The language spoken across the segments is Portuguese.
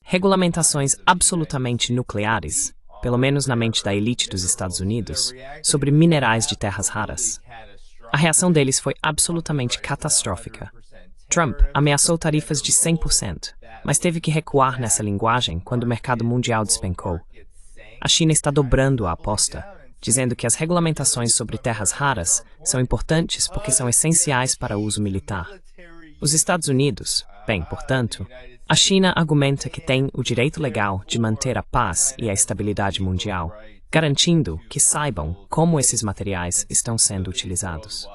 Regulamentações absolutamente nucleares, pelo menos na mente da elite dos Estados Unidos, sobre minerais de terras raras. A reação deles foi absolutamente catastrófica. Trump ameaçou tarifas de 100%, mas teve que recuar nessa linguagem quando o mercado mundial despencou. A China está dobrando a aposta, dizendo que as regulamentações sobre terras raras são importantes porque são essenciais para o uso militar. Os Estados Unidos, bem, portanto, a China argumenta que tem o direito legal de manter a paz e a estabilidade mundial, garantindo que saibam como esses materiais estão sendo utilizados.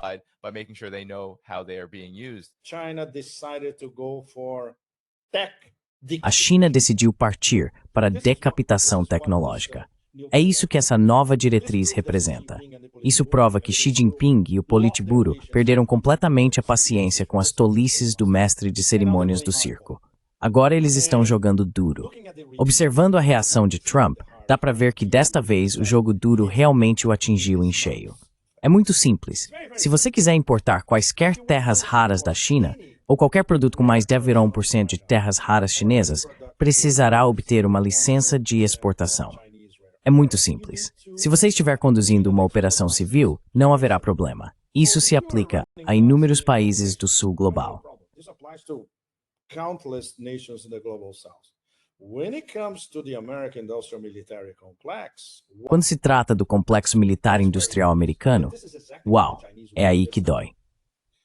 A China decidiu partir para a decapitação tecnológica. É isso que essa nova diretriz representa. Isso prova que Xi Jinping e o Politburo perderam completamente a paciência com as tolices do mestre de cerimônias do circo. Agora eles estão jogando duro. Observando a reação de Trump, dá para ver que desta vez o jogo duro realmente o atingiu em cheio. É muito simples. Se você quiser importar quaisquer terras raras da China, ou qualquer produto com mais de 1% de terras raras chinesas, precisará obter uma licença de exportação. É muito simples. Se você estiver conduzindo uma operação civil, não haverá problema. Isso se aplica a inúmeros países do sul global. Quando se trata do complexo militar industrial americano, uau, é aí que dói.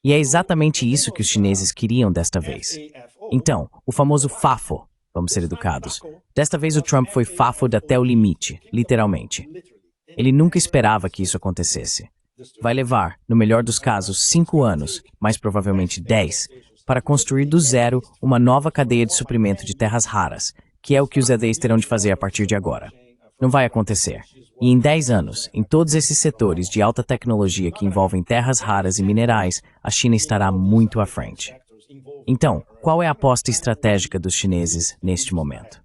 E é exatamente isso que os chineses queriam desta vez. Então, o famoso FAFO, vamos ser educados. Desta vez o Trump foi FAFO até o limite, literalmente. Ele nunca esperava que isso acontecesse. Vai levar, no melhor dos casos, 5 anos, mais provavelmente 10, para construir do zero uma nova cadeia de suprimento de terras raras, que é o que os EDs terão de fazer a partir de agora. Não vai acontecer. E em 10 anos, em todos esses setores de alta tecnologia que envolvem terras raras e minerais, a China estará muito à frente. Então, qual é a aposta estratégica dos chineses neste momento?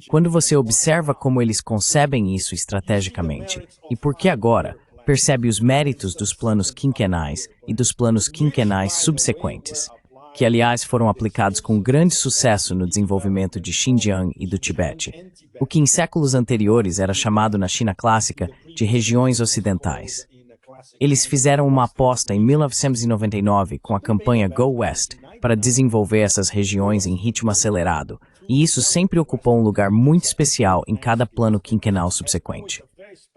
Quando você observa como eles concebem isso estrategicamente, e por que agora, percebe os méritos dos planos quinquenais e dos planos quinquenais subsequentes, que aliás foram aplicados com grande sucesso no desenvolvimento de Xinjiang e do Tibete, o que em séculos anteriores era chamado na China clássica de regiões ocidentais. Eles fizeram uma aposta em 1999 com a campanha Go West para desenvolver essas regiões em ritmo acelerado, e isso sempre ocupou um lugar muito especial em cada plano quinquenal subsequente.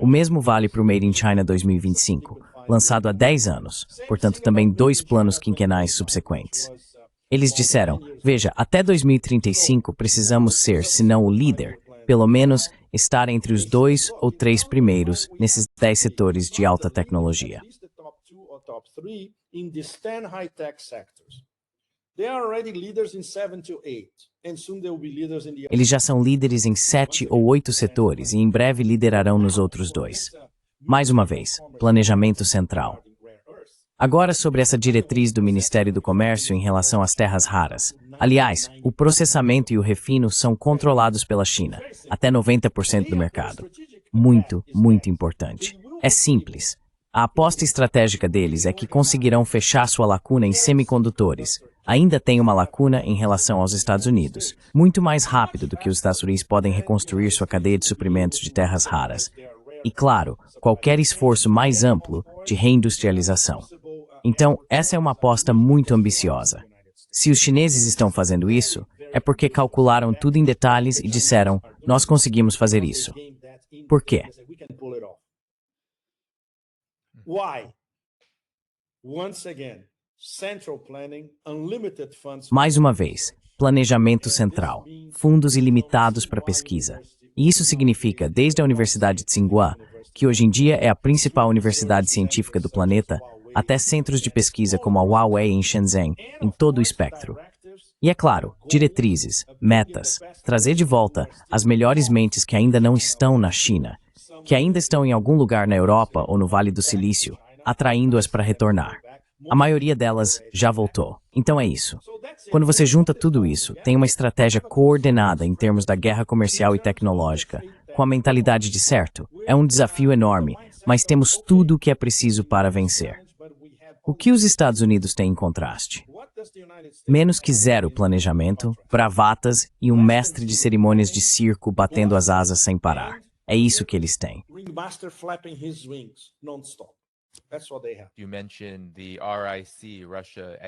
O mesmo vale para o Made in China 2025, lançado há 10 anos, portanto também 2 planos quinquenais subsequentes. Eles disseram, veja, até 2035 precisamos ser, se não o líder, pelo menos estar entre os 2 ou 3 primeiros nesses 10 setores de alta tecnologia. Eles já são líderes em 7 ou 8 setores e em breve liderarão nos outros 2. Mais uma vez, planejamento central. Agora sobre essa diretriz do Ministério do Comércio em relação às terras raras. Aliás, o processamento e o refino são controlados pela China, até 90% do mercado. Muito, muito importante. É simples. A aposta estratégica deles é que conseguirão fechar sua lacuna em semicondutores. Ainda tem uma lacuna em relação aos Estados Unidos, muito mais rápido do que os Estados Unidos podem reconstruir sua cadeia de suprimentos de terras raras. E, claro, qualquer esforço mais amplo de reindustrialização. Então, essa é uma aposta muito ambiciosa. Se os chineses estão fazendo isso, é porque calcularam tudo em detalhes e disseram, nós conseguimos fazer isso. Por quê? Mais uma vez, planejamento central, fundos ilimitados para pesquisa. E isso significa, desde a Universidade de Tsinghua, que hoje em dia é a principal universidade científica do planeta, até centros de pesquisa como a Huawei em Shenzhen, em todo o espectro. E é claro, diretrizes, metas, trazer de volta as melhores mentes que ainda não estão na China, que ainda estão em algum lugar na Europa ou no Vale do Silício, atraindo-as para retornar. A maioria delas já voltou. Então é isso. Quando você junta tudo isso, tem uma estratégia coordenada em termos da guerra comercial e tecnológica, com a mentalidade de certo. É um desafio enorme, mas temos tudo o que é preciso para vencer. O que os Estados Unidos têm em contraste? Menos que zero planejamento, bravatas e um mestre de cerimônias de circo batendo as asas sem parar. É isso que eles têm.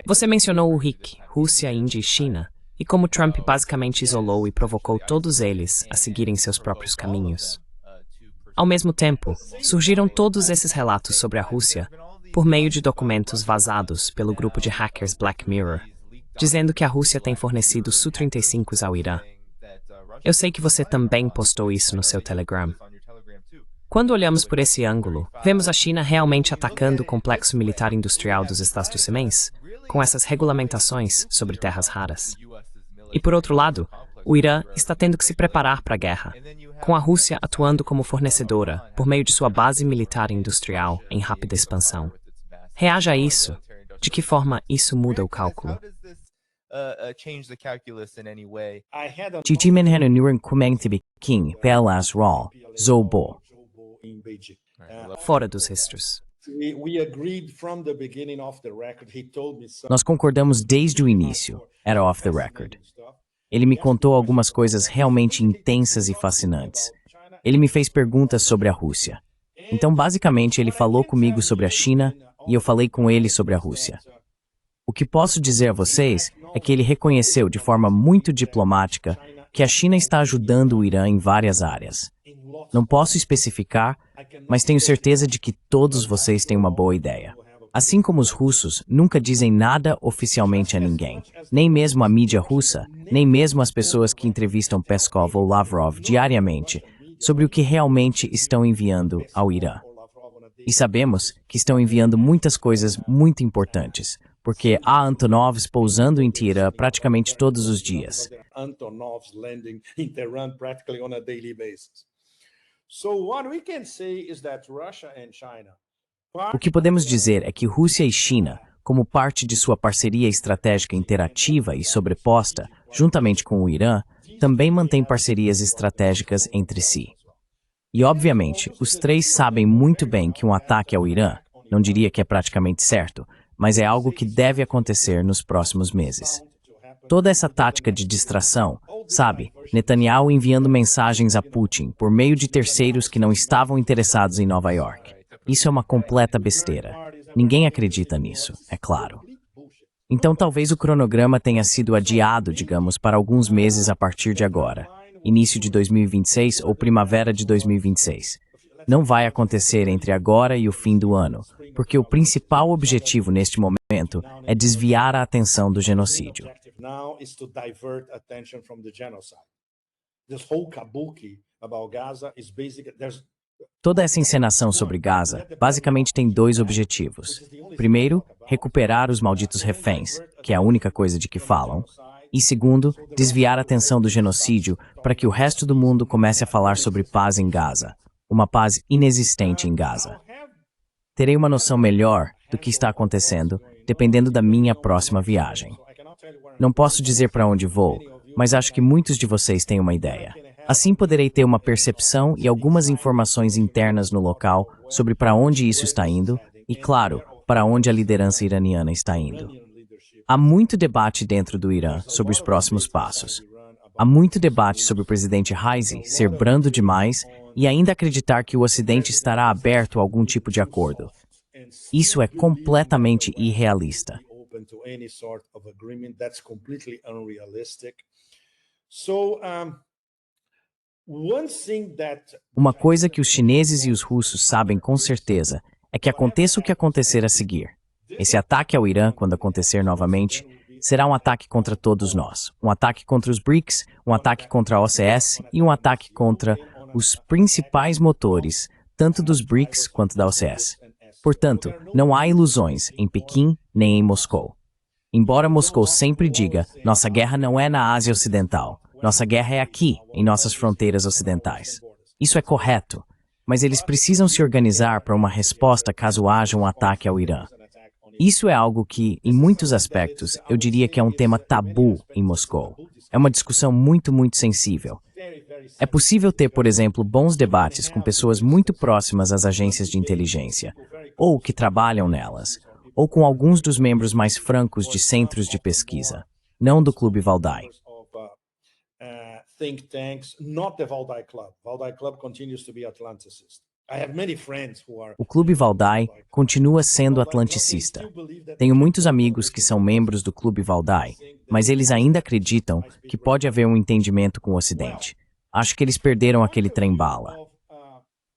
Você mencionou o RIC, Rússia, Índia e China, e como Trump basicamente isolou e provocou todos eles a seguirem seus próprios caminhos. Ao mesmo tempo, surgiram todos esses relatos sobre a Rússia por meio de documentos vazados pelo grupo de hackers Black Mirror, dizendo que a Rússia tem fornecido Su-35s ao Irã. Eu sei que você também postou isso no seu Telegram. Quando olhamos por esse ângulo, vemos a China realmente atacando o complexo militar industrial dos Estados Unidos, com essas regulamentações sobre terras raras. E por outro lado, o Irã está tendo que se preparar para a guerra, com a Rússia atuando como fornecedora por meio de sua base militar e industrial em rápida expansão. Reaja a isso. De que forma isso muda o cálculo? Jijimen Nuren Kumengtibi King Pelas Raw, Zobo. Fora dos registros. Nós concordamos desde o início, era off the record. Ele me contou algumas coisas realmente intensas e fascinantes. Ele me fez perguntas sobre a Rússia. Então, basicamente, ele falou comigo sobre a China e eu falei com ele sobre a Rússia. O que posso dizer a vocês é que ele reconheceu de forma muito diplomática que a China está ajudando o Irã em várias áreas. Não posso especificar, mas tenho certeza de que todos vocês têm uma boa ideia. Assim como os russos nunca dizem nada oficialmente a ninguém, nem mesmo a mídia russa, nem mesmo as pessoas que entrevistam Peskov ou Lavrov diariamente, sobre o que realmente estão enviando ao Irã. E sabemos que estão enviando muitas coisas muito importantes, porque há Antonovs pousando em Teherã praticamente todos os dias. O que podemos dizer é que Rússia e China, como parte de sua parceria estratégica interativa e sobreposta, juntamente com o Irã, também mantêm parcerias estratégicas entre si. E, obviamente, os três sabem muito bem que um ataque ao Irã, não diria que é praticamente certo, mas é algo que deve acontecer nos próximos meses. Toda essa tática de distração, sabe, Netanyahu enviando mensagens a Putin por meio de terceiros que não estavam interessados em Nova York. Isso é uma completa besteira. Ninguém acredita nisso, é claro. Então talvez o cronograma tenha sido adiado, digamos, para alguns meses a partir de agora, início de 2026 ou primavera de 2026. Não vai acontecer entre agora e o fim do ano, porque o principal objetivo neste momento é desviar a atenção do genocídio. Toda essa encenação sobre Gaza basicamente tem dois objetivos. Primeiro, recuperar os malditos reféns, que é a única coisa de que falam. E segundo, desviar a atenção do genocídio para que o resto do mundo comece a falar sobre paz em Gaza. Uma paz inexistente em Gaza. Terei uma noção melhor do que está acontecendo, dependendo da minha próxima viagem. Não posso dizer para onde vou, mas acho que muitos de vocês têm uma ideia. Assim poderei ter uma percepção e algumas informações internas no local sobre para onde isso está indo e, claro, para onde a liderança iraniana está indo. Há muito debate dentro do Irã sobre os próximos passos. Há muito debate sobre o presidente Raisi ser brando demais e ainda acreditar que o Ocidente estará aberto a algum tipo de acordo. Isso é completamente irrealista. Uma coisa que os chineses e os russos sabem com certeza é que aconteça o que acontecer a seguir. Esse ataque ao Irã, quando acontecer novamente, será um ataque contra todos nós. Um ataque contra os BRICS, um ataque contra a OCS e um ataque contra os principais motores, tanto dos BRICS quanto da OCS. Portanto, não há ilusões em Pequim nem em Moscou. Embora Moscou sempre diga, nossa guerra não é na Ásia Ocidental, nossa guerra é aqui, em nossas fronteiras ocidentais. Isso é correto, mas eles precisam se organizar para uma resposta caso haja um ataque ao Irã. Isso é algo que, em muitos aspectos, eu diria que é um tema tabu em Moscou. É uma discussão muito sensível. É possível ter, por exemplo, bons debates com pessoas muito próximas às agências de inteligência, ou que trabalham nelas, ou com alguns dos membros mais francos de centros de pesquisa, não do Clube Valdai. Think tanks, not the Valdai Club. Valdai Club continues to be Atlanticist. I have many friends who are... O Clube Valdai continua sendo atlanticista. Tenho muitos amigos que são membros do Clube Valdai, mas eles ainda acreditam que pode haver um entendimento com o Ocidente. Acho que eles perderam aquele trem-bala.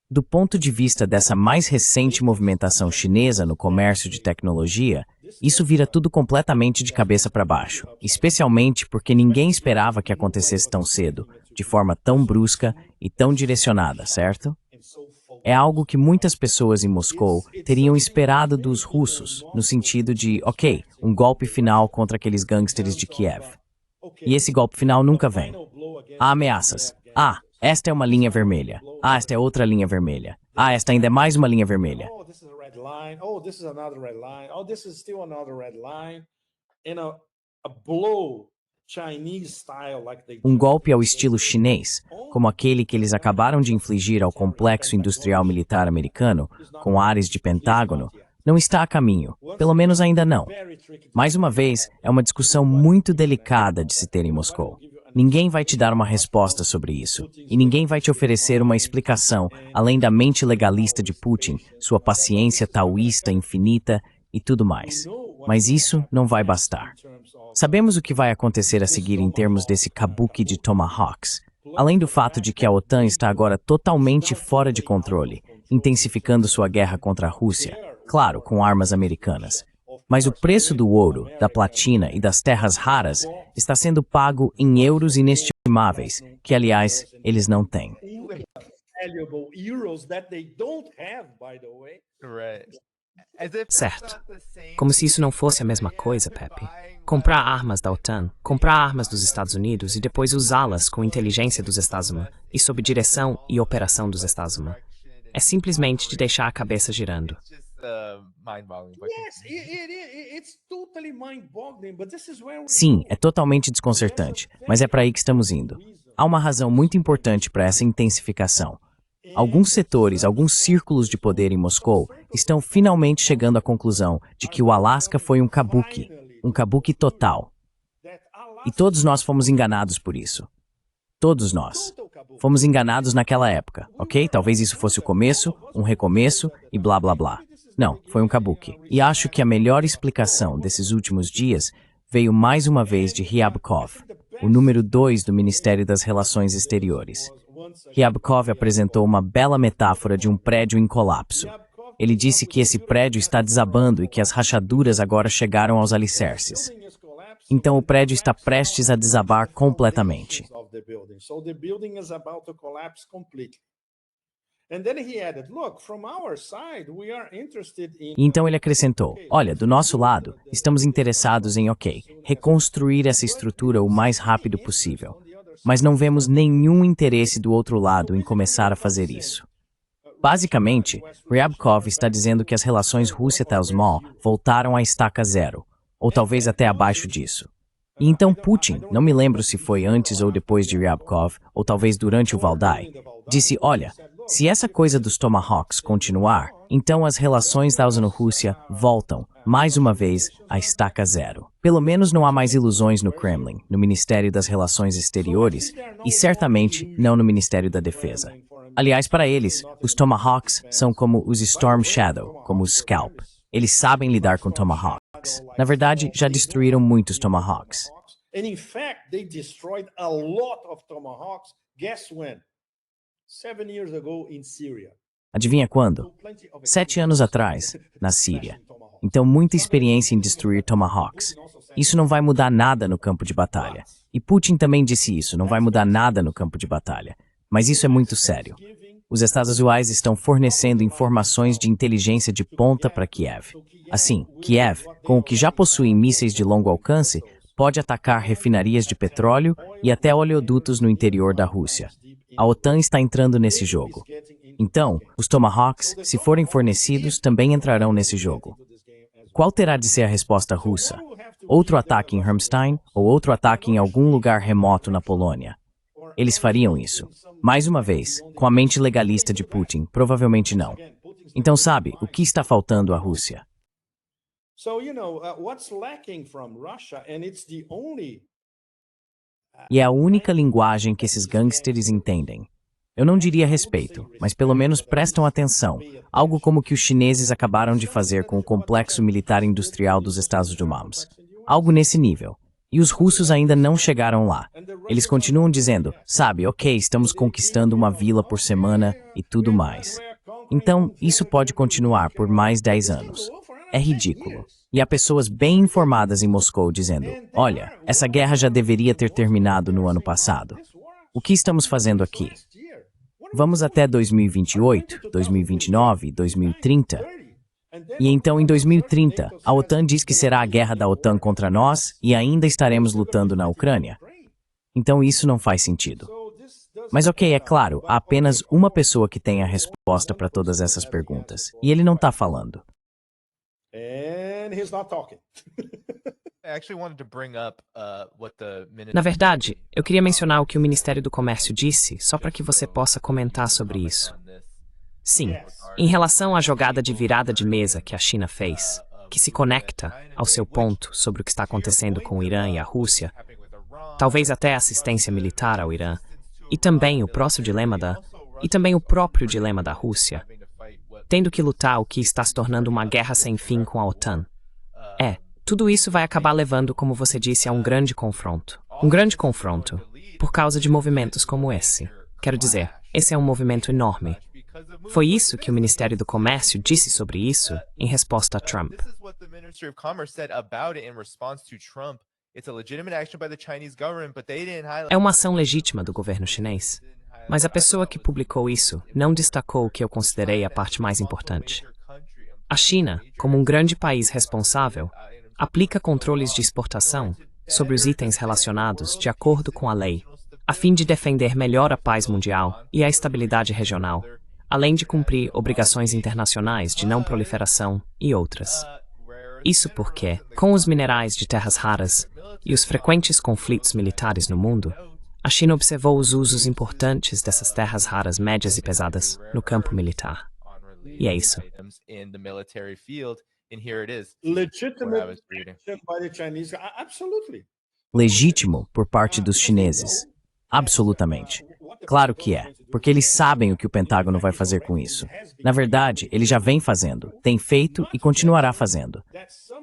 Do ponto de vista dessa mais recente movimentação chinesa no comércio de tecnologia, isso vira tudo completamente de cabeça para baixo, especialmente porque ninguém esperava que acontecesse tão cedo, de forma tão brusca e tão direcionada, certo? É algo que muitas pessoas em Moscou teriam esperado dos russos, no sentido de, ok, um golpe final contra aqueles gangsters de Kiev. E esse golpe final nunca vem. Há ameaças. Esta é uma linha vermelha. Esta é outra linha vermelha. Esta ainda é mais uma linha vermelha. Oh, this is a red line. Oh, this is another red line. Oh, this is still another red line. And a blow Chinese style like they Um golpe ao estilo chinês, como aquele que eles acabaram de infligir ao complexo industrial militar americano, com ares de pentágono, não está a caminho, pelo menos ainda não. Mais uma vez, é uma discussão muito delicada de se ter em Moscou. Ninguém vai te dar uma resposta sobre isso, e ninguém vai te oferecer uma explicação além da mente legalista de Putin, sua paciência taoísta infinita e tudo mais. Mas isso não vai bastar. Sabemos o que vai acontecer a seguir em termos desse kabuki de Tomahawks, além do fato de que a OTAN está agora totalmente fora de controle, intensificando sua guerra contra a Rússia, claro, com armas americanas. Mas o preço do ouro, da platina e das terras raras está sendo pago em euros inestimáveis, que, aliás, eles não têm. Certo. Como se isso não fosse a mesma coisa, Pepe. Comprar armas da OTAN, comprar armas dos Estados Unidos e depois usá-las com inteligência dos Estados Unidos e sob direção e operação dos Estados Unidos. É simplesmente de deixar a cabeça girando. Sim, é totalmente desconcertante, mas é para aí que estamos indo. Há uma razão muito importante para essa intensificação. Alguns setores, alguns círculos de poder em Moscou estão finalmente chegando à conclusão de que o Alasca foi um kabuki total. E todos nós fomos enganados por isso. Todos nós. Fomos enganados naquela época, ok? Talvez isso fosse o começo, um recomeço e blá blá blá. Não, foi um kabuki. E acho que a melhor explicação desses últimos dias veio mais uma vez de Ryabkov, o número 2 do Ministério das Relações Exteriores. Ryabkov apresentou uma bela metáfora de um prédio em colapso. Ele disse que esse prédio está desabando e que as rachaduras agora chegaram aos alicerces. Então o prédio está prestes a desabar completamente. E então ele acrescentou, olha, do nosso lado, estamos interessados em, reconstruir essa estrutura o mais rápido possível. Mas não vemos nenhum interesse do outro lado em começar a fazer isso. Basicamente, Ryabkov está dizendo que as relações Rússia-Telsmol voltaram à estaca zero, ou talvez até abaixo disso. E então Putin, não me lembro se foi antes ou depois de Ryabkov, ou talvez durante o Valdai, disse, olha, se essa coisa dos Tomahawks continuar, então as relações da Rússia voltam, mais uma vez, à estaca zero. Pelo menos não há mais ilusões no Kremlin, no Ministério das Relações Exteriores, e certamente não no Ministério da Defesa. Aliás, para eles, os Tomahawks são como os Storm Shadow, como os Scalp. Eles sabem lidar com Tomahawks. Na verdade, já destruíram muitos Tomahawks. And in fact, they destroyed a lot of Tomahawks. Guess when? 7 years ago in Syria. Adivinha quando? 7 anos atrás, na Síria. Então, muita experiência em destruir Tomahawks. Isso não vai mudar nada no campo de batalha. E Putin também disse isso, não vai mudar nada no campo de batalha. Mas isso é muito sério. Os Estados Unidos estão fornecendo informações de inteligência de ponta para Kiev. Assim, Kiev, com o que já possui mísseis de longo alcance, pode atacar refinarias de petróleo e até oleodutos no interior da Rússia. A OTAN está entrando nesse jogo. Então, os Tomahawks, se forem fornecidos, também entrarão nesse jogo. Qual terá de ser a resposta russa? Outro ataque em Hermstein ou outro ataque em algum lugar remoto na Polônia? Eles fariam isso. Mais uma vez, com a mente legalista de Putin, provavelmente não. Então, sabe, o que está faltando à Rússia? E é a única linguagem que esses gangsters entendem. Eu não diria respeito, mas pelo menos prestam atenção, algo como o que os chineses acabaram de fazer com o complexo militar industrial dos Estados Unidos. Algo nesse nível. E os russos ainda não chegaram lá. Eles continuam dizendo, sabe, ok, estamos conquistando uma vila por semana e tudo mais. Então, isso pode continuar por mais 10 anos. É ridículo. E há pessoas bem informadas em Moscou dizendo, olha, essa guerra já deveria ter terminado no ano passado. O que estamos fazendo aqui? Vamos até 2028, 2029, 2030. E então, em 2030, a OTAN diz que será a guerra da OTAN contra nós e ainda estaremos lutando na Ucrânia. Então, isso não faz sentido. Mas ok, é claro, há apenas uma pessoa que tem a resposta para todas essas perguntas. E ele não está falando. Na verdade, eu queria mencionar o que o Ministério do Comércio disse, só para que você possa comentar sobre isso. Sim, em relação à jogada de virada de mesa que a China fez, que se conecta ao seu ponto sobre o que está acontecendo com o Irã e a Rússia, talvez até assistência militar ao Irã, e também o próprio dilema da Rússia, tendo que lutar o que está se tornando uma guerra sem fim com a OTAN. Tudo isso vai acabar levando, como você disse, a um grande confronto. Um grande confronto, por causa de movimentos como esse. Quero dizer, esse é um movimento enorme. Foi isso que o Ministério do Comércio disse sobre isso em resposta a Trump. É uma ação legítima do governo chinês. Mas a pessoa que publicou isso não destacou o que eu considerei a parte mais importante. A China, como um grande país responsável, aplica controles de exportação sobre os itens relacionados de acordo com a lei, a fim de defender melhor a paz mundial e a estabilidade regional, além de cumprir obrigações internacionais de não proliferação e outras. Isso porque, com os minerais de terras raras e os frequentes conflitos militares no mundo, a China observou os usos importantes dessas terras raras médias e pesadas no campo militar. E é isso. Legítimo por parte dos chineses. Absolutamente. Claro que é, porque eles sabem o que o Pentágono vai fazer com isso. Na verdade, ele já vem fazendo, tem feito e continuará fazendo.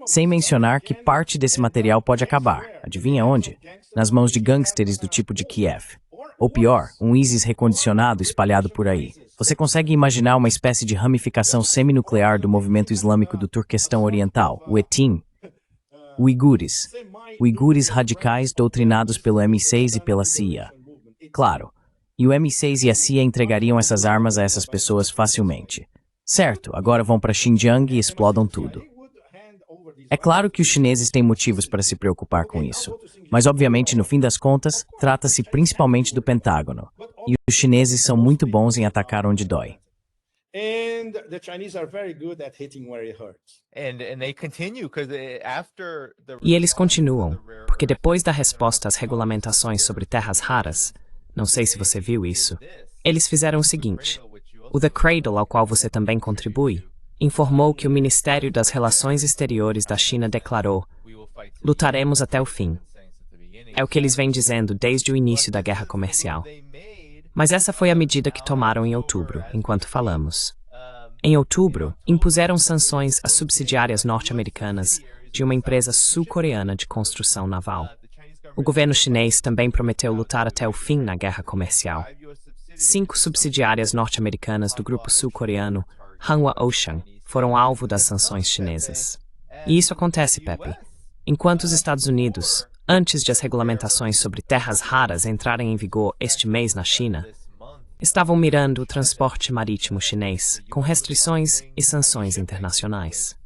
Sem mencionar que parte desse material pode acabar, adivinha onde? Nas mãos de gangsters do tipo de Kiev. Ou pior, um ISIS recondicionado espalhado por aí. Você consegue imaginar uma espécie de ramificação seminuclear do movimento islâmico do Turquestão Oriental, o ETIM? Uigures. Uigures radicais doutrinados pelo M6 e pela CIA. Claro. E o M6 e a CIA entregariam essas armas a essas pessoas facilmente. Certo, agora vão para Xinjiang e explodam tudo. É claro que os chineses têm motivos para se preocupar com isso, mas obviamente, no fim das contas, trata-se principalmente do Pentágono. E os chineses são muito bons em atacar onde dói. E eles continuam, porque depois da resposta às regulamentações sobre terras raras, não sei se você viu isso, eles fizeram o seguinte. O The Cradle, ao qual você também contribui, informou que o Ministério das Relações Exteriores da China declarou: lutaremos até o fim. É o que eles vêm dizendo desde o início da guerra comercial. Mas essa foi a medida que tomaram em outubro, enquanto falamos. Em outubro, impuseram sanções às subsidiárias norte-americanas de uma empresa sul-coreana de construção naval. O governo chinês também prometeu lutar até o fim na guerra comercial. 5 subsidiárias norte-americanas do grupo sul-coreano Hanwha Ocean foram alvo das sanções chinesas. E isso acontece, Pepe, enquanto os Estados Unidos, antes de as regulamentações sobre terras raras entrarem em vigor este mês na China, estavam mirando o transporte marítimo chinês com restrições e sanções internacionais.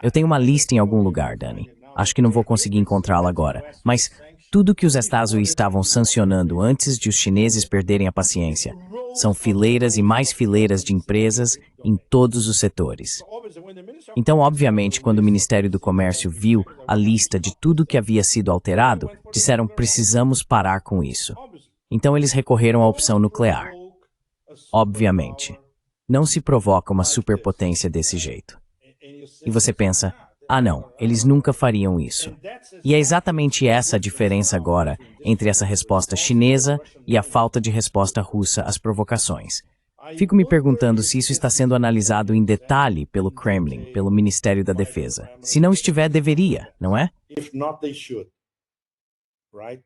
Eu tenho uma lista em algum lugar, Dani. Acho que não vou conseguir encontrá-la agora. Mas tudo que os Estados Unidos estavam sancionando antes de os chineses perderem a paciência São fileiras e mais fileiras de empresas em todos os setores. Então, obviamente, quando o Ministério do Comércio viu a lista de tudo que havia sido alterado, disseram: precisamos parar com isso. Então, eles recorreram à opção nuclear. Obviamente, não se provoca uma superpotência desse jeito. E você pensa: ah não, eles nunca fariam isso. E é exatamente essa a diferença agora entre essa resposta chinesa e a falta de resposta russa às provocações. Fico me perguntando se isso está sendo analisado em detalhe pelo Kremlin, pelo Ministério da Defesa. Se não estiver, deveria, não é? If not, they should. Right?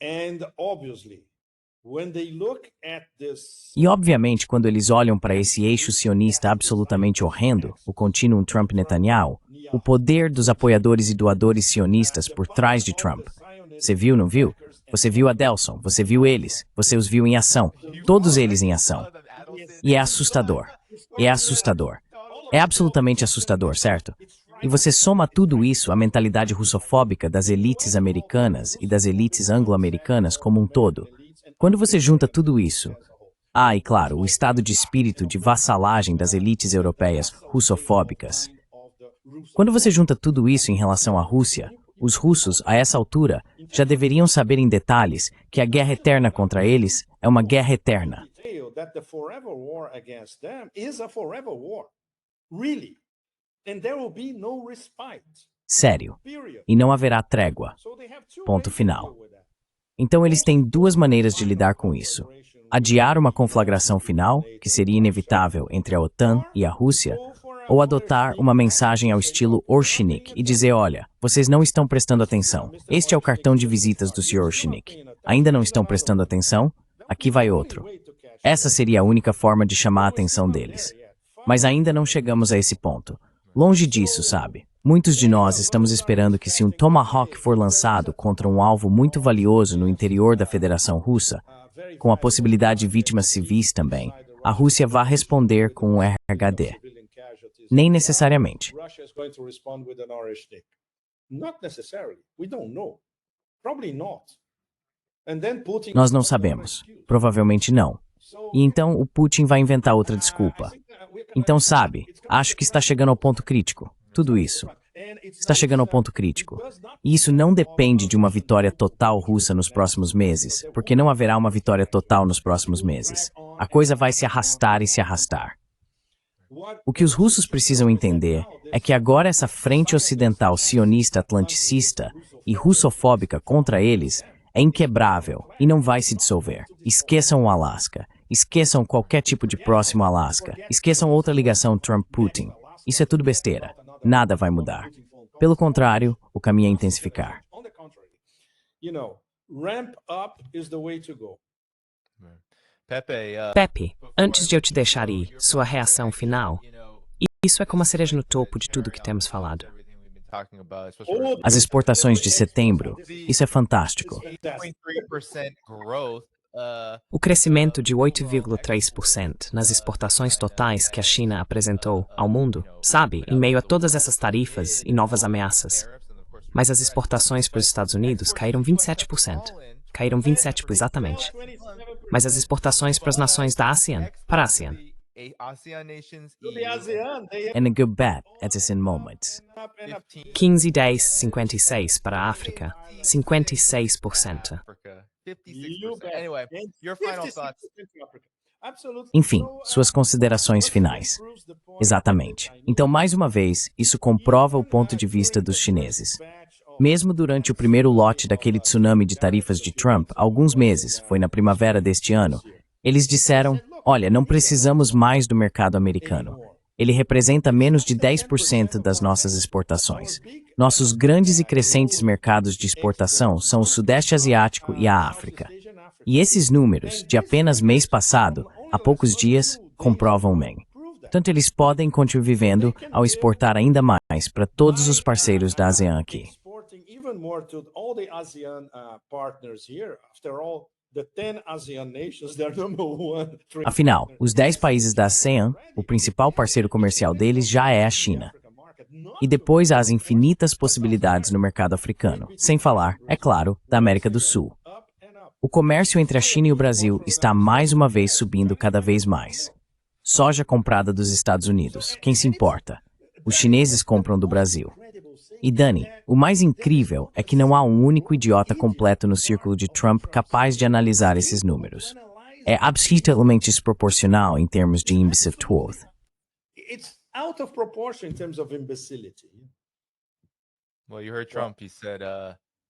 And obviously, when they look at this, E obviamente, quando eles olham para esse eixo sionista absolutamente horrendo, o contínuo Trump-Netanyahu, o poder dos apoiadores e doadores sionistas por trás de Trump. Você viu, não viu? Você viu Adelson, você viu eles, você os viu em ação, todos eles em ação. E é assustador. É assustador. É absolutamente assustador, certo? E você soma tudo isso à mentalidade russofóbica das elites americanas e das elites anglo-americanas como um todo. Quando você junta tudo isso, e claro, o estado de espírito de vassalagem das elites europeias russofóbicas. Quando você junta tudo isso em relação à Rússia, os russos, a essa altura, já deveriam saber em detalhes que a guerra eterna contra eles é uma guerra eterna. that the forever war against them is a forever war. Really. And there will be no respite. Sério. Period. E não haverá trégua. So they have two Ponto ways to final. deal with that. Então eles têm duas maneiras de lidar com isso. Adiar uma conflagração final, que seria inevitável entre a OTAN e a Rússia, ou adotar uma mensagem ao estilo Orshnik e dizer: olha, vocês não estão prestando atenção. Este é o cartão de visitas do Sr. Orshnik. Ainda não estão prestando atenção? Aqui vai outro. Essa seria a única forma de chamar a atenção deles. Mas ainda não chegamos a esse ponto. Longe disso, sabe? Muitos de nós estamos esperando que, se um Tomahawk for lançado contra um alvo muito valioso no interior da Federação Russa, com a possibilidade de vítimas civis também, a Rússia vá responder com um RHD. Nem necessariamente. Russia is going to respond with an Oreshnik. Not necessarily. We don't know. Probably not. And then Putin. Nós não sabemos. Provavelmente não. E então o Putin vai inventar outra desculpa. Então, sabe, acho que está chegando ao ponto crítico. Tudo isso. Está chegando ao ponto crítico. E isso não depende de uma vitória total russa nos próximos meses, porque não haverá uma vitória total nos próximos meses. A coisa vai se arrastar e se arrastar. O que os russos precisam entender é que agora essa frente ocidental sionista atlanticista e russofóbica contra eles é inquebrável e não vai se dissolver. Esqueçam o Alasca. Esqueçam qualquer tipo de próximo Alasca. Esqueçam outra ligação Trump-Putin. Isso é tudo besteira. Nada vai mudar. Pelo contrário, o caminho é intensificar. On the contrary, ramp up is the way to go. Pepe, antes de eu te deixar ir, sua reação final. Isso é como a cereja no topo de tudo que temos falado. As exportações de setembro, isso é fantástico. O crescimento de 8,3% nas exportações totais que a China apresentou ao mundo, sabe, em meio a todas essas tarifas e novas ameaças. Mas as exportações para os Estados Unidos caíram 27%. Caíram 27%, exatamente. Mas as exportações para as nações da ASEAN, para a ASEAN, And a good bet at this in moments. 15, 10, 56 para a África, 56%. Enfim, suas considerações finais. Exatamente. Então, mais uma vez, isso comprova o ponto de vista dos chineses. Mesmo durante o primeiro lote daquele tsunami de tarifas de Trump, há alguns meses, foi na primavera deste ano, eles disseram: olha, não precisamos mais do mercado americano. Ele representa menos de 10% das nossas exportações. Nossos grandes e crescentes mercados de exportação são o Sudeste Asiático e a África. E esses números, de apenas mês passado, há poucos dias, comprovam bem. Portanto, eles podem continuar vivendo ao exportar ainda mais para todos os parceiros da ASEAN aqui. Even more to all the ASEAN partners here. After all, the 10 ASEAN nations, they're number one. Afinal, os 10 países da ASEAN, o principal parceiro comercial deles já é a China. E depois há as infinitas possibilidades no mercado africano, sem falar, é claro, da América do Sul. O comércio entre a China e o Brasil está mais uma vez subindo cada vez mais. Soja comprada dos Estados Unidos, quem se importa? Os chineses compram do Brasil. E Dani, o mais incrível é que não há um único idiota completo no círculo de Trump capaz de analisar esses números. É absolutamente desproporcional em termos de imbecilidade. It's out of proportion in terms of imbecility. Well, you heard Trump. He said,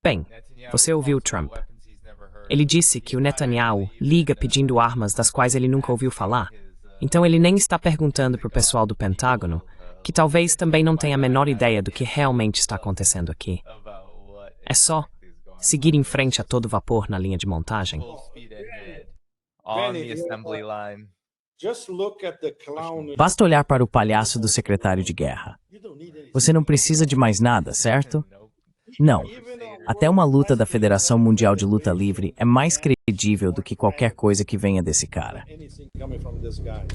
Bem, você ouviu Trump. Ele disse que o Netanyahu liga pedindo armas das quais ele nunca ouviu falar. Então ele nem está perguntando para o pessoal do Pentágono, que talvez também não tenha a menor ideia do que realmente está acontecendo aqui. É só seguir em frente a todo vapor na linha de montagem. full speed ahead on the assembly line. Just look at the clown. Basta olhar para o palhaço do secretário de guerra. Você não precisa de mais nada, certo? Não. Até uma luta da Federação Mundial de Luta Livre é mais credível do que qualquer coisa que venha desse cara. Anything coming from this guy.